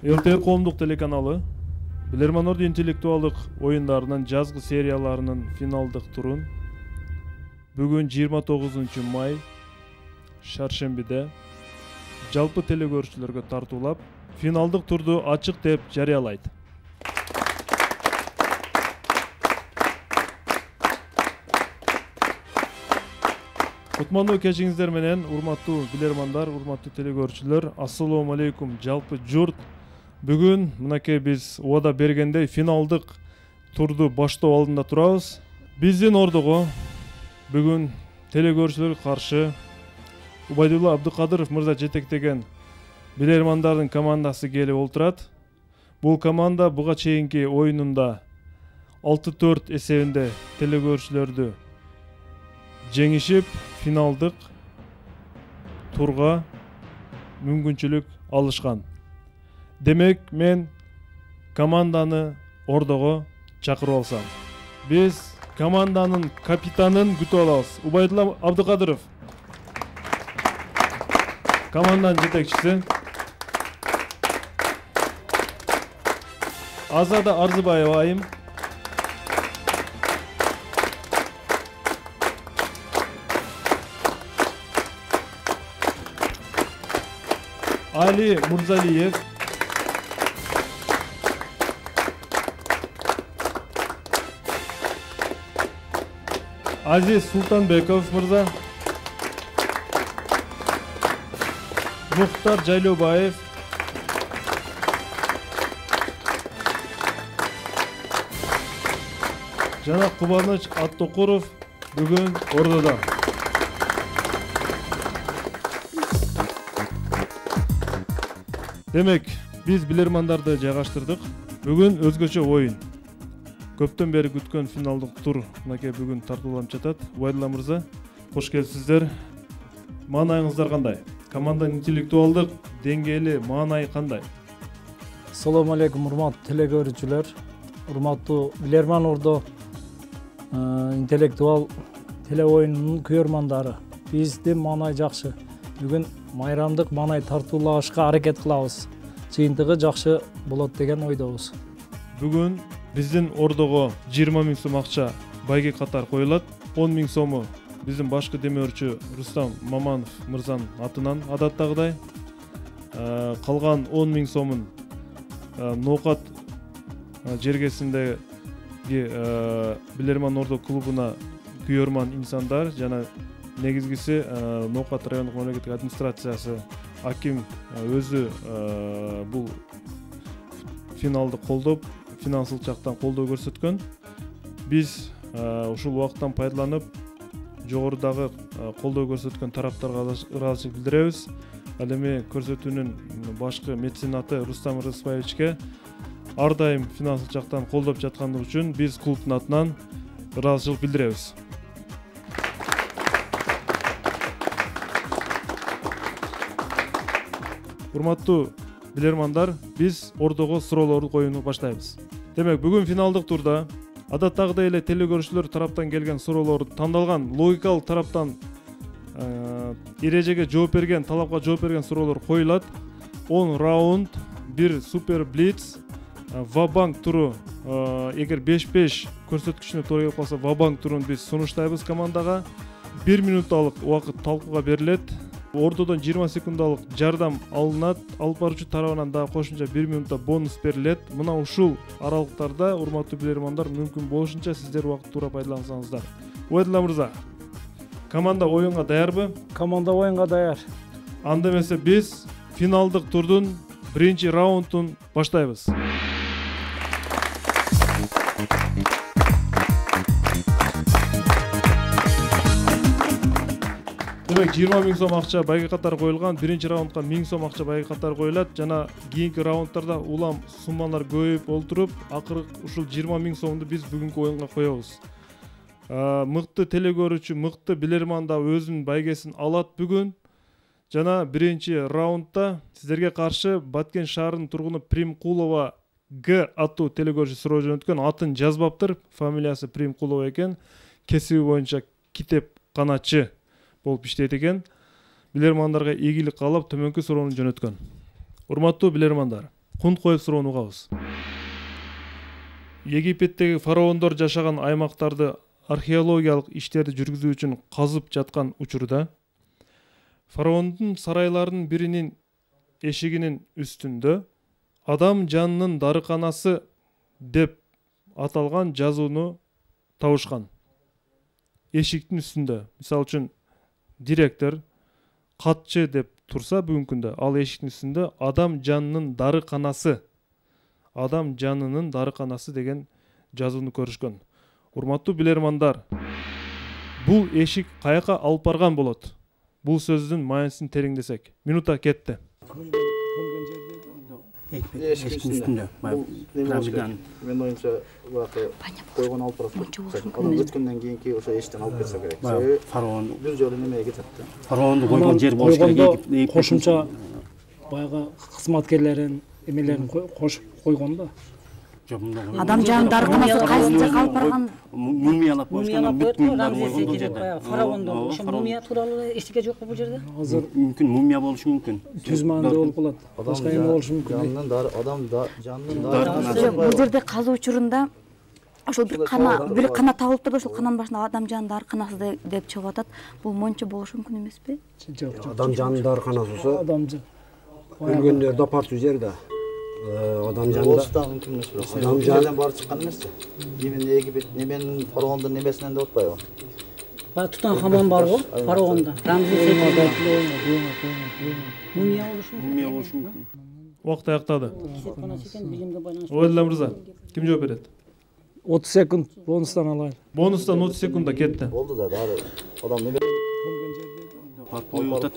ЛТР коомдук телеканалы Билерман интеллектуалдык оюндарынын жазгы серияларынын финалдык турун бүгүн 29 май шаршембиде жалпы телекөрүүчүлөргө тартуулап финалдык турду ачык деп жарыялайт. Кутмандуу кечиңиздер менен урматтуу билермандар, урматтуу телекөрүүчүлөр, ассалому алейкум жалпы журт. Бүгүн мынакей биз убада бергендей финалдык турду баштоо алдында турабыз. Биздин ордого бүгүн телекөрүүчүлөргө каршы Убайдулла Абдыкадыров мырза жетектеген билермандардын командасы келип олтурат. Бул команда буга чейинки оюнунда 6-4 эсебинде телекөрүүчүлөрдү жеңишип, финалдык турга мүмкүнчүлүк алышкан. Демек, мен команданы ордого чакырып алсам. Биз команданын капитанын күтүп алабыз. Убайдулла Абдыкадыров. Команданын жетекчиси. Азада Арзыбаева айым. Али Мурзалиев. Азиз Султанбеков мырза. Мухтар Жайлобаев. Жана Кубаныч Аттокуров бүгүн ордодо. Демек, биз билермандарды жайгаштырдык. Бүгүн өзгөчө оюн. Көптөн бери күткөн финалдык тур мынакей бүгүн тартууланып жатат. Убайдулла мырза, кош келипсиздер. Маанайыңыздар кандай? Команданын интеллектуалдык деңгээли маанайы кандай? Assalomu alaykum урматтуу телекөрүүчүлөр, урматтуу билерман ордо интеллектуал теле оюнунун көрөрмандары. Биздин маанай жакшы. Бүгүн майрамдык маанай тартуулашка аракет кылабыз. Жыйынтыгы жакшы болот деген ойдобуз. Бүгүн биздин ордого 20 000 сом акча байге катар коюлат. 10 000 сому биздин башкы демөөрчү Рустам Маманов мырзанын атынан адаттагыдай. Калган 10 000 сомун Ноокат жергесиндеги билерман ордо клубуна күйөрман инсандар жана негизгиси Ноокат райондук мамлекеттик администрациясы аким өзү бул финалды колдоп, финансылык жактан колдоо көрсөткөн. Биз ушул убакыттан пайдаланып, жогорудагы колдоо көрсөткөн тараптарга ыраазычылык билдиребиз. Ал эми көрсөтүүнүн башкы меценаты Рустам Рыспаевичке ар дайым финансылык жактан колдоп жаткандыгы үчүн биз клубдун атынан ыраазычылык билдиребиз. Урматтуу билермандар, биз ордого суроолорду коюуну баштайбыз. Демек, бүгүн финалдык турда адаттагыдай эле телекөрүүчүлөр тараптан келген суроолор тандалган, логикалык тараптан эрежеге жооп берген, талапка жооп берген суроолор коюлат. 10 раунд, 1 супер блиц, ва-банк туру. Эгер 5-5 көрсөткүчүнө туура келип калса, ва-банк турун биз сунуштайбыз командага. 1 минуталык убакыт талкууга берилет. Ордодон 20 секундалык жардам алынат. Алып баруучу тарабынан дагы кошумча 1 минутта бонус берилет. Мына ушул аралыктарда урматтуу билермандар мүмкүн болушунча сиздер убакытты туура пайдалансаңыздар. Убайдулла мырза, команда оюнга даярбы? Команда оюнга даяр. Анда эмесе биз финалдык турдун биринчи раундун баштайбыз. Демек, 20 000 сом акча байге катар коюлган. Биринчи раундга 1000 сом акча байге катар коюлат. Жана кийинки раундтарда улам суммалар көбөйүп олтуруп, акыры ушул 20 000 сомду биз бүгүнкү оюнга коебуз. Мыкты телекөрүүчү, мыкты билерман да өзүнүн байгесин алат бүгүн. Жана биринчи раундда сиздерге каршы Баткен шаарынын тургуну Примкулова Г аттуу телекөрүүчү суроо жөнөткөн. Атын жазбаптыр, фамилиясы Примкулова экен. Кесиби боюнча китеп канатчы болуп иштейт экен. Билермандарга ийгилик каалап төмөнкү суроону жөнөткөн. Урматтуу билермандар, кунт коюп суроону угабыз. Египеттеги фараондор жашаган аймактарды археологиялык иштерди жүргүзүү үчүн казып жаткан учурда фараондун сарайларынын биринин эшигинин үстүндө адам жанынын дарыканасы деп аталган жазууну табышкан. Эшиктин үстүндө, мисалы үчүн директор, катчы деп турса бүгүнкү күндө, ал эшиктин үстүндө адам жанынын дарыканасы деген жазууну көрүшкөн. Урматтуу билермандар, бул эшик каяка алып барган болот? Бул сөздүн маанисин тереңдесек. Минута кетти. Эшиктин үстүндө. Мен оюмча койгон алып барат. Анан өткөндөн кийинки ошо эшиктен алып кетсе керек. Фараон бир жолу немеге кетет да. Фараонду койгон жер болуш керек. Кошумча баягы кызматкерлерин, эмелерин кошуп койгон да. Адам жанын дарыканасы кайсы жака алып барган? Мумиялап койгон фараондо ошо мумия тууралуу эчтеке жокпу бул жерде? Азыр мүмкүн мумия болушу мүмкүн. Түз маанилүү болуп калат. Башка эме болушу мүмкүн. Адам жанынын дарыканасы. Бул жерде казуу учурунда ошол бир кана табылып турду, ошол кананын башында адам жанынын дарыканасы деп чыгып атат. Бул мончо болушу мүмкүн эмеспи? Жок. Адам жанынын дарыканасы болсо, Адам өлгөндөрдү апартуу жерде. Адам жанында Болса мүмкүн эмес бирок. Адам жанынан баары чыккан эмес. Неменин фараондун немесинен деп атпайбы? Баягы Тутанхамон бар го, фараондо. Рамзес мумия болушу мүмкүн. Убакыт аяктады. Кесепканасы экен, билимге байланыштуу. Обайдулла мырза, ким жооп берет? 30 секунд бонустан алайын. Бонустан 30 секундда кетти. Болду да, адам неме коюп атат.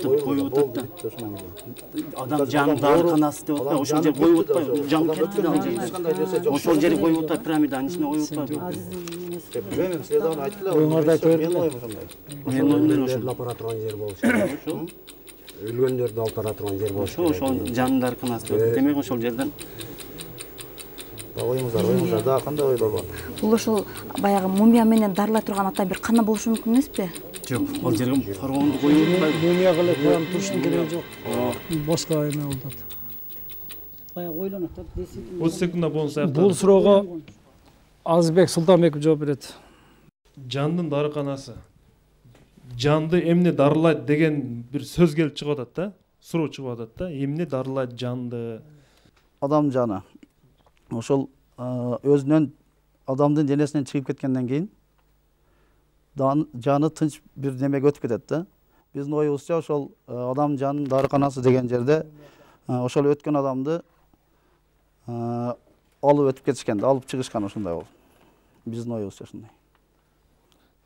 Адам жанынын дарыканасы деп атпайбы, ошол жер коюп атпайбы? Жан кетти ал жерде. Ошол жерге коюп атпайбы, пирамиданын ичине коюп атпайбы? Билбейм, силер дагы айткыла. Оңорду айтып Мен оюм ошондой. Мен оюм ошол. апара турган жер болуш керек. Өлгөндөрдү алып бара турган жер болуш керек. Ошол жанынын дарыканасы деп. Демек ошол жерден Оюңуздар, дагы кандай ойдор бар? Бул ошол баягы мумия менен дарылай турган ата бир кана болушу мүмкүн эмеспи? жок. Ал жерге фараонду коюп атпайбы? Мумия кылып коюп туруштун кереги жок. Башка эме болуп атат. Баягы ойлонот да, действительно. 30 секундда бонус аяктады. Бул суроого Азбек Султанбеков жооп берет. Жандын дарыканасы. Жанды эмне дарылайт деген бир сөз келип чыгып атат да. Суроо чыгып атат да. Эмне дарылайт жанды? Адам жаны. Ошол өзүнөн адамдын денесинен чыгып кеткенден кийин жаны тынч бир немеге өтүп кетет да. Биздин оюбузча ошол адам жанынын дарыканасы деген жерде ошол өткөн адамды алып өтүп кетишкен да, алып чыгышкан ошондой болуп. Биздин оюбузча ошондой.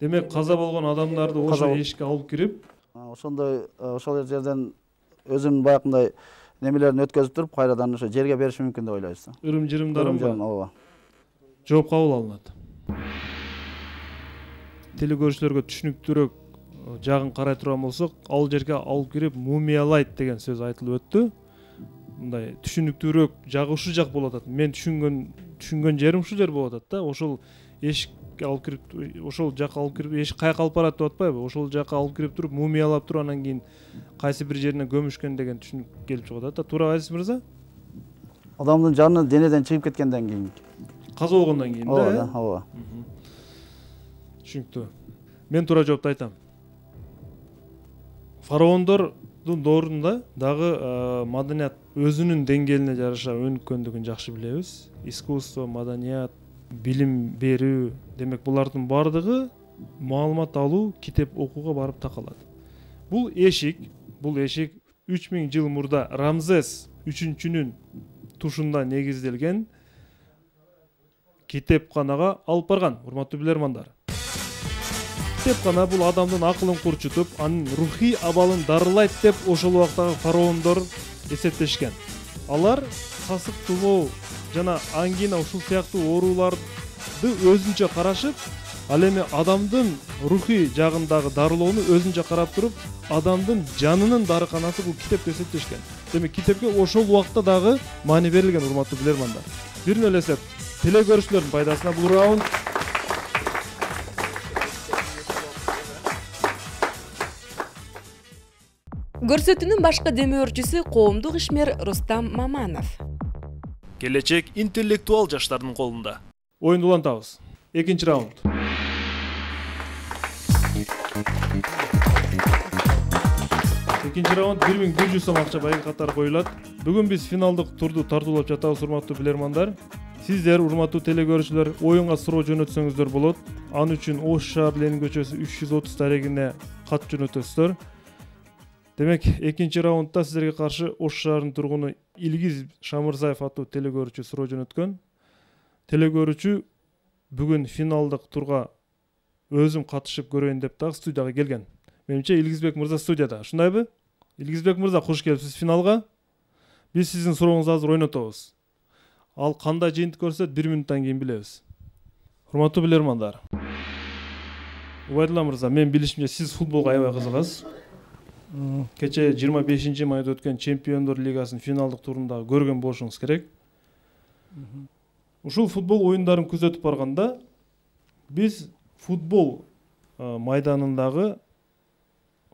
Демек каза болгон адамдарды ошол эшикке алып кирип, ошондой ошол жерден өзүнүн баягындай немелерин өткөзүп туруп, кайрадан ошо жерге бериши мүмкүн деп ойлойсуз. ырым-жырымдарын Ооба. жооп кабыл алынат. Телекөрүүчүлөргө түшүнүктүүрөөк жагын карай турган болсок, ал жерге алып кирип мумиялайт деген сөз айтылып өттү. Мындай түшүнүктүүрөөк жагы ушул жак болуп атат. Мен түшүнгөн жерим ушул жер болуп атат да. Ошол эшикке алып кирип, ошол жакка алып кирип, эшик каяка алып барат деп атпайбы? Ошол жакка алып кирип туруп мумиялап туруп, анан кийин кайсы бир жерине көмүшкөн деген түшүнүк келип чыгып атат да. Туура айтасыз мырза? Адамдын жаны денеден чыгып кеткенден кийин. Каза болгондон кийин да. Ооба. Түшүнүктүү. Мен туура жоопту айтам. Фараондордун доорунда дагы маданият өзүнүн деңгээлине жараша өнүккөндүгүн жакшы билебиз. Искусство, маданият, билим берүү, демек булардын бардыгы маалымат алуу, китеп окууга барып такалат. Бул эшик 3000 жыл мурда Рамзес 3-нүн тушунда негизделген китепканага алып барган, урматтуу билермандар. Китепкана бул адамдын акылын курчутуп, анын рухий абалын дарылайт деп ошол убактагы фараондор эсептешкен. Алар сасык тумоо жана ангина ушул сыяктуу ооруларды өзүнчө карашып, ал эми адамдын рухий жагындагы дарылоону өзүнчө карап туруп, адамдын жанынын дарыканасы бул китеп деп эсептешкен. Демек китепке ошол убакта дагы маани берилген, урматтуу билермандар. Бир эле эсеп, телекөрүүчүлөрдүн пайдасына бул раунд. Көрсөтүүнүн башкы демөөрчүсү коомдук ишмер Рустам Маманов. Келечек интеллектуал жаштардын колунда. Oyundu улантабыз. Экинчи раунд. Экинчи раунд 1100 сом акча байга катары коюлат. Бүгүн биз финалдык турду тартуулап жатабыз, урматтуу билермандар. Сиздер, урматтуу телекөрүүчүлөр, оюнга суроо жөнөтсөңүздөр болот. Ан үчүн Ош шаар Ленин көчөсү 330 дарегине кат жөнөтөсүздөр. Демек, экинчи раундда сиздерге каршы Ош шаарынын тургуну Илгиз Шамырзаев аттуу телекөрүүчү суроо жөнөткөн. Телекөрүүчү бүгүн финалдык турга өзүм катышып көрөйүн деп дагы студияга келген. Менимче Илгизбек мырза студияда. Ушундайбы? Илгизбек мырза, кош келипсиз финалга. Биз сиздин сурооңузду азыр ойнотобуз. Ал кандай жыйынтык көрсөтөт 1 минуттан кийин билебиз. Урматтуу билермандар. Убайдулла мырза, мен билишимче сиз футболго аябай кызыгасыз. Кече 25-майда өткөн Чемпиондор лигасынын финалдык турунда көргөн болушуңуз керек. Ушул футбол оюндарын күзөтүп барганда биз футбол майданындагы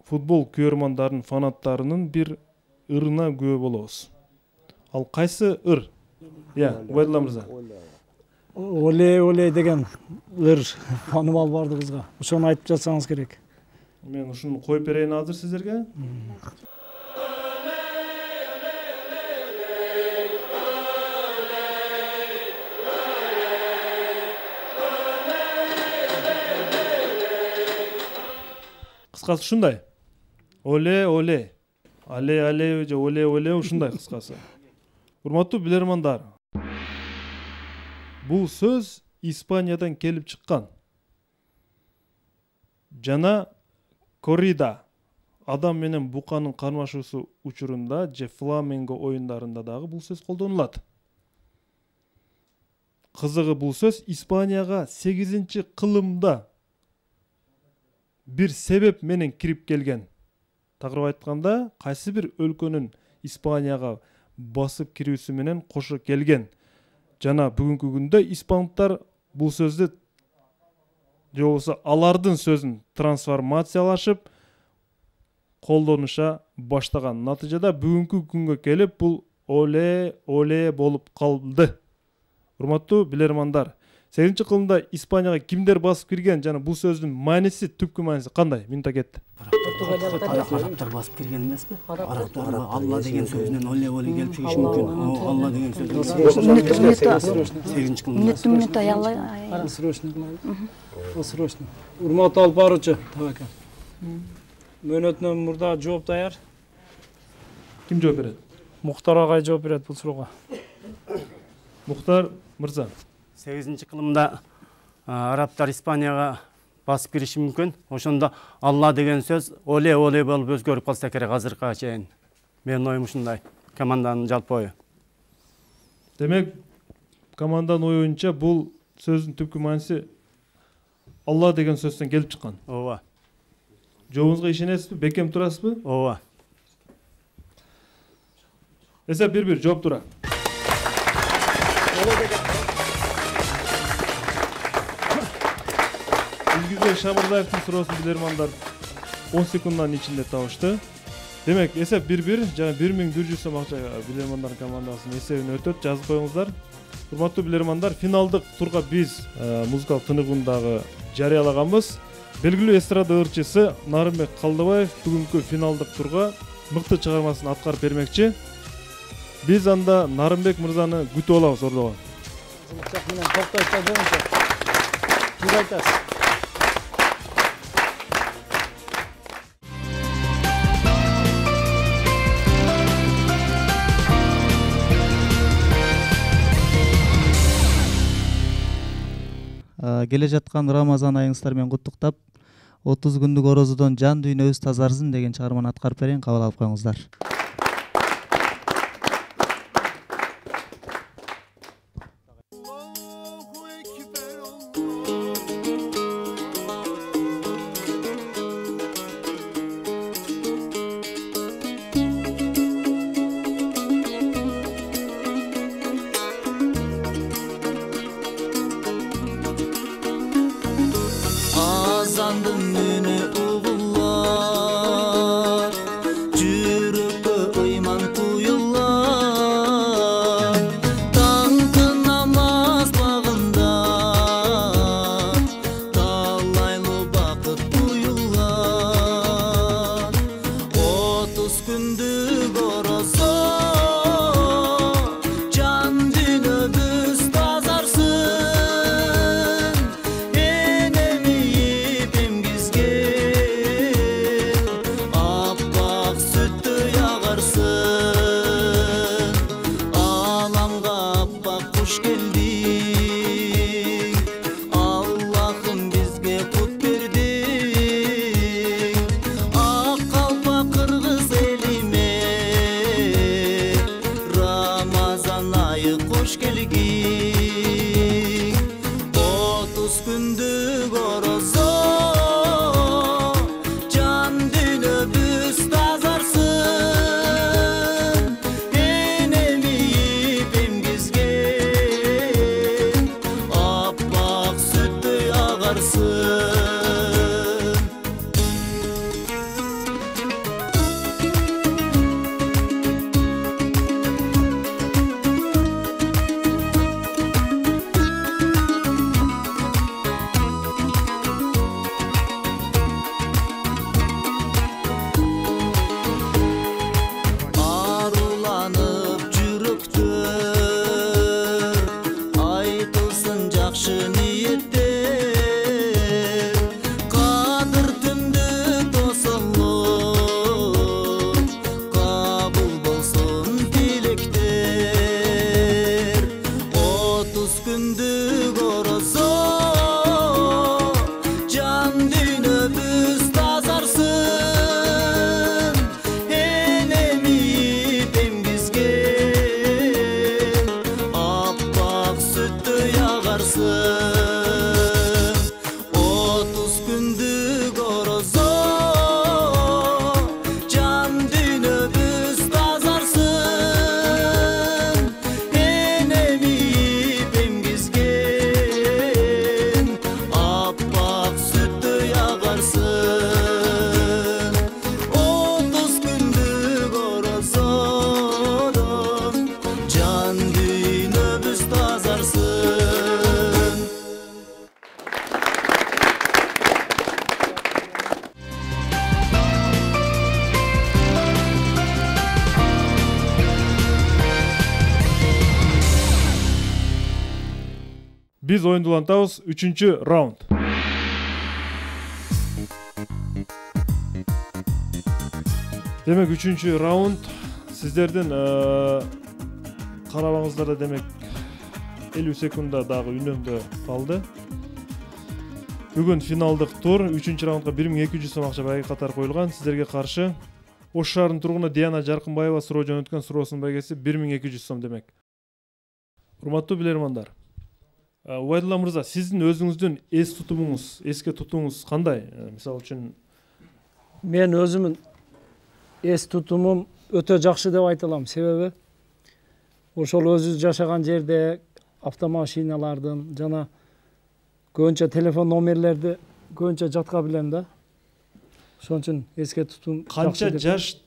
футбол көрөрмандардын фанаттарынын бир ырына күбө болобуз. Ал кайсы ыр? Убайдулла мырза. Оле деген ыр танымал бардыгыбызга. Ошону айтып жатсаңыз керек. Мен ушуну коюп берейин азыр сиздерге. Кыскасы ушундай. Оле. Але же оле ушундай кыскасы. Урматтуу билермандар. Бул сөз Испаниядан келип чыккан. Жана коррида, адам менен буканын кармашуусу учурунда же фламенго оюндарында дагы бул сөз колдонулат. Кызыгы бул сөз Испанияга 8-кылымда бир себеп менен кирип келген. Тагырып айтканда, кайсы бир өлкөнүн Испанияга басып кирүүсү менен кошо келген. Жана бүгүнкү күндө испандыктар бул сөздү же болбосо алардын сөзүн трансформациялашып колдонуша баштаган. Натыйжада бүгүнкү күнгө келип бул оле болуп калды. Урматтуу билермандар, 8-кылымда Испанияга кимдер басып кирген жана бул сөздүн мааниси, түпкү мааниси кандай? Минута кетти. Арабтар басып кирген эмеспи? Арабтар Алла деген сөзүнөн оле келип чыгышы мүмкүн. Алла деген сөз. Минута аялай. Срочно. Урматтуу алып баруучу табака. Мөөнөтүнөн мурда жооп даяр. Ким жооп берет? Мухтар агай жооп берет бул суроого. Мухтар мырза. 8-кылымда арабтар Испанияга басып кириши мүмкүн. Ошондо Алла деген сөз оле болуп өзгөрүп калса керек азыркыга чейин. Менин оюм ушундай. Команданын жалпы ою. Демек, команданын ою боюнча бул сөздүн түпкү мааниси Алла деген сөздөн келип чыккан. Ооба. Жообуңузга ишенесизби? Бекем турасызбы? Ооба. Эсеп 1-1 жооп тура. Илгизбек Шамырзаевдин суроосун билермандар 10 секунддун ичинде табышты. Демек, эсеп 1-1 жана 1100 сом акча билермандардын командасынын эсебине өтөт. Жазып коюңуздар. Урматтуу билермандар, финалдык турга биз музыкалык тыныгуун дагы жарыялаганбыз. Белгилүү эстрада ырчысы Нарымбек Калдыбаев бүгүнкү финалдык турга мыкты чыгармасын аткарып бермекчи. Биз анда Нарымбек мырзаны күтүп алабыз ордого. Келе жаткан Рамазан айыңыздар менен куттуктап, 30 күндүк орозодон жан дүйнөбүз тазарсын деген чыгарманы аткарып берейин, кабыл алып коюңуздар. Azandın günü uğullar, жүрөктө күндүк орозо жан дүйнөбүз тазарсын энемиип эмгизген аппак сүттөй агарсын аламга аппак куш келдиң Аллахым бизге кут бердиң ак калпак кыргыз элиме Рамазан айы кош келгиң 30 күндүк орозо жан дүйнөбүз тазарсын энемиип эмгизген аппак сүттөй агарсын аруланып жүрөктөр айтылсын жакшы ниеттер кадыр түндүк тосолор кабыл болсун тилектер 30 күндүк орозо жан дүйнөбүз тазарсын энемиип эмгизген аппак сүттөй агарсын 30 күндүк орозо жан дүйнөбүз тазарсын энемиип эмгизген аппак сүттөй агарсын 30 күндүк орозодон жан дүйнөбүз тазарсын Биз оюнду улантабыз. 3-чү раунд. Демек 3-чү раунд сиздердин карабаңыздарда демек 50 секундда дагы үнөмдө калды. Бүгүн финалдык тур 3-чү раундга 1200 сом акча байга катар коюлган. Сиздерге каршы Ош шаарынын тургуну Диана Жаркынбаева суроо жөнөткөн суроосунун байгеси 1200 сом демек. Урматтуу билермандар, Убайдулла мырза, сиздин өзүңүздүн эске тутумуңуз кандай? Мисалы үчүн Мен өзүмүн эс тутумум өтө жакшы деп айта алам. Себеби ошол өзү жашаган жерде автомашиналардын жана көбүнчө телефон номерлерди көбүнчө жатка билем да. Ошон үчүн эске тутум канча жашта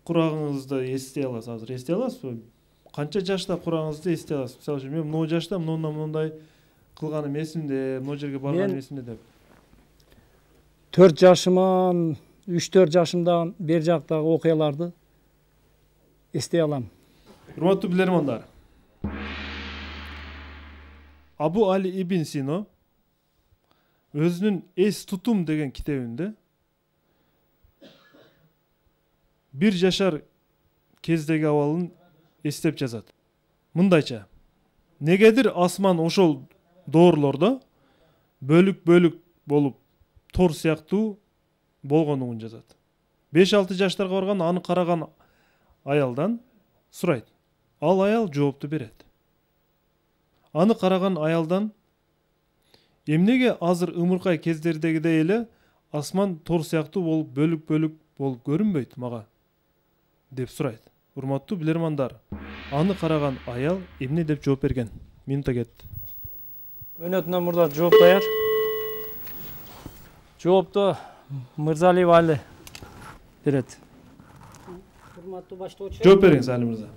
курагыңызды эстей аласыз? Азыр эстей аласызбы? Канча жашта курагыңызды эстей аласыз? Мисалы үчүн мен могу жашта мындай кылганым эсимде, могу жерге барганым эсимде деп. 4 жашыман, 3-4 жашымдан бер жактагы окуяларды эстей алам. Урматтуу билермандар, Абу Али ибн Сино өзүнүн эс тутум деген китебинде 1 жашар кездеги абалын эстеп жазат. Мындайча: негедир асман ошол доорлордо бөлүк-бөлүк болуп тор сыяктуу болгондугун жазат. 5-6 жаштарга барган аны караган аялдан сурайт. Ал аял жоопту берет. Аны караган аялдан: эмнеге азыр ымыркай кездердегидей эле асман тор сыяктуу болуп бөлүк-бөлүк болуп көрүнбөйт мага деп сурайт. Урматтуу билермандар, аны караган аял эмне деп жооп берген? Минута кетти. Өнөтүнөн мурда жооп даяр. Жоопту Мырзалиев Али берет. Урматтуу баштоочу. Жооп бериңиз, Али мырза.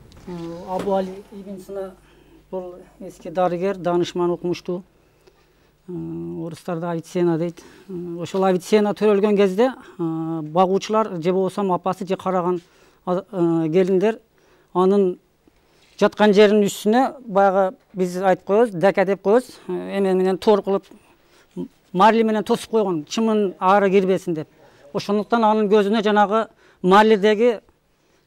Абу Али ибн Сина бул эски дарыгер, данышман, окумуштуу. Орустарда авиценна дейт. Ошол авиценна төрөлгөн кезде багуучулар же болбосо апасы же караган келиндер анын жаткан жеринин үстүнө баягы биз айтып коебуз, дека деп коебуз, эме менен тор кылып марли менен тосуп койгон, чымын ары кирбесин деп. Ошондуктан анын көзүнө жанагы марлидеги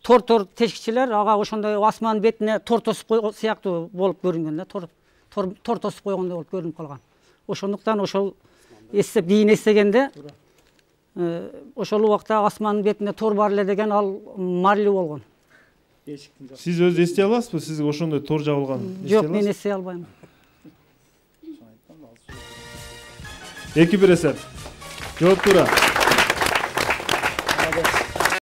тор тешикчилер ага ошондой асмандын бетине тор тосуп койгон сыяктуу болуп көрүнгөн да, тор тосуп койгондой болуп көрүнүп калган. Ошондуктан ошол кийин эстегенде ошол убакта асмандын бетинде тор бар эле деген ал марли болгон. Сиз өзү эстей аласызбы? Сизге ошондой тор жабылган? Жок, мен эстей албайм. 2-1 эсеп. Жооп туура.